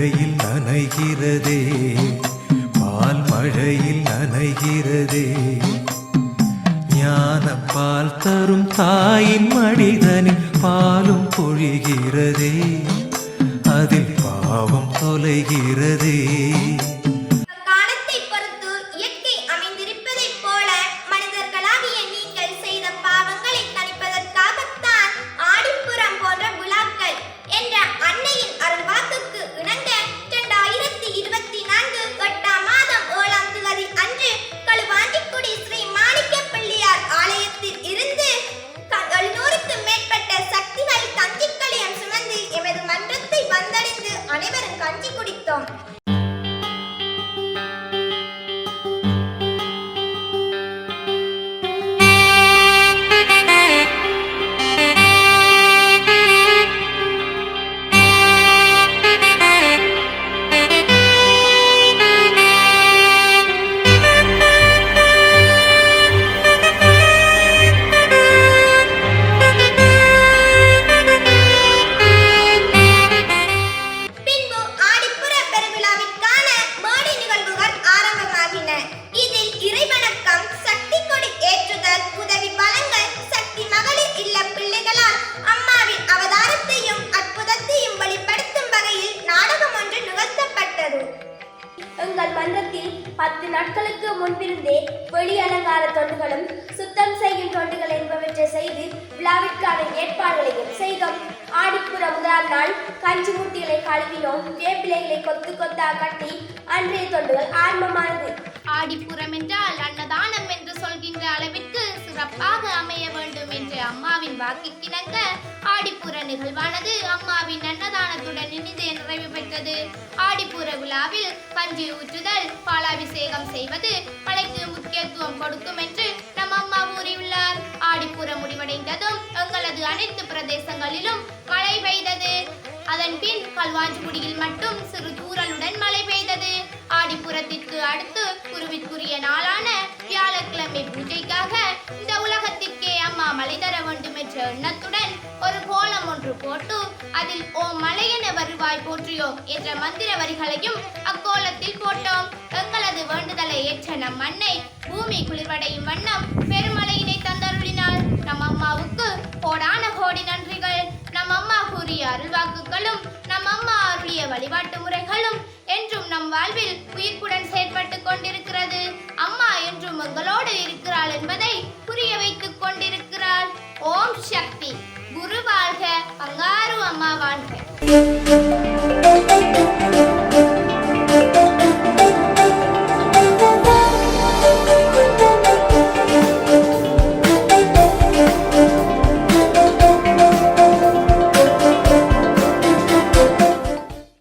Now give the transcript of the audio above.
மழையில் நனைகிறதே, பால் மழையில் நனைகிறதே. ஞான பால் தரும் தாயின் மனிதனின் பாலும் பொழிகிறதே, அதில் பாவம் தொலைகிறதே. அனைவரும் கஞ்சி குடித்தோம். எங்கள் மன்றத்தில் 10 நாட்களுக்கு முன்பிருந்தே வெளி அலங்கார தொண்டுகளும் சுத்தம் செய்யும் தொண்டுகள் என்பவற்றை செய்து விழாவிற்கான ஏற்பாடுகளையும் செய்தோம். ஆடிப்புற முதலாம் நாள் கஞ்சி முட்டிகளை கழுவினோம். வேப்பிலைகளை கொத்து கொத்தாக கட்டி அன்றைய தொண்டுகள் ஆரம்பமானது. ஆடிப்புறம் என்றால் அன்னதானம் என்று சொல்கின்ற அளவிற்கு சிறப்பாக அமைய வேண்டும் என்ற அம்மாவின் வாக்கிற்கிணங்க ஆடிப்புற நிகழ்வானது அம்மாவின் அன்னதானத்துடன் இணைந்து நிறைவு பெற்றது. ஆடிப்புற விழாவில் கஞ்சி ஊற்றுதல், பாலாபிஷேகம் செய்வது மழைக்கு முக்கியத்துவம் கொடுக்கும் என்று நம் அம்மா கூறியுள்ளார். ஆடிப்புற முடிவடைந்ததும் எங்களது அனைத்து பிரதேசங்களிலும் மழை பெய்தது. அதன் பின் களுவாஞ்சிக்குடியில் மட்டும் சிறு தூறலுடன் மழை பெய்தது. ஆடிப்புறத்திற்கு அடுத்து குருவிற்குரிய நாளான வியாழக்கிழமை பூஜைக்காக இந்த உலகத்திற்கே அம்மா மழை தர வேண்டும் என்ற எண்ணத்துடன் ஒரு கோலம் ஒன்று போட்டு அதில் ஓம் மழையென வருவாய் போற்றியோம் என்ற மந்திர வரிகளையும் அக்கோலத்தில் போட்டோம். எங்களது வேண்டுதலை ஏற்ற நம் அன்னை பூமி குளிர்வடையும் வண்ணம் பெருமழையினை தந்தருளினார். நம் அம்மாவுக்கு கோடான கோடி நன்றிகள். நம் அம்மா கூறிய அருள்வாக்குகளும் நம் அம்மா அருளிய வழிபாட்டு முறைகளும் என்றும் நம் வாழ்வில் உயிர்ப்புடன் செயற்பட்டு கொண்டிருக்கிறது. அம்மா என்றும் எங்களோடு இருக்கிறாள் என்பதை புரிய வைத்துக் கொண்டிருக்கிறாள். ஓம் சக்தி. குரு வாழ்க, பங்காரு அம்மா வாழ்க.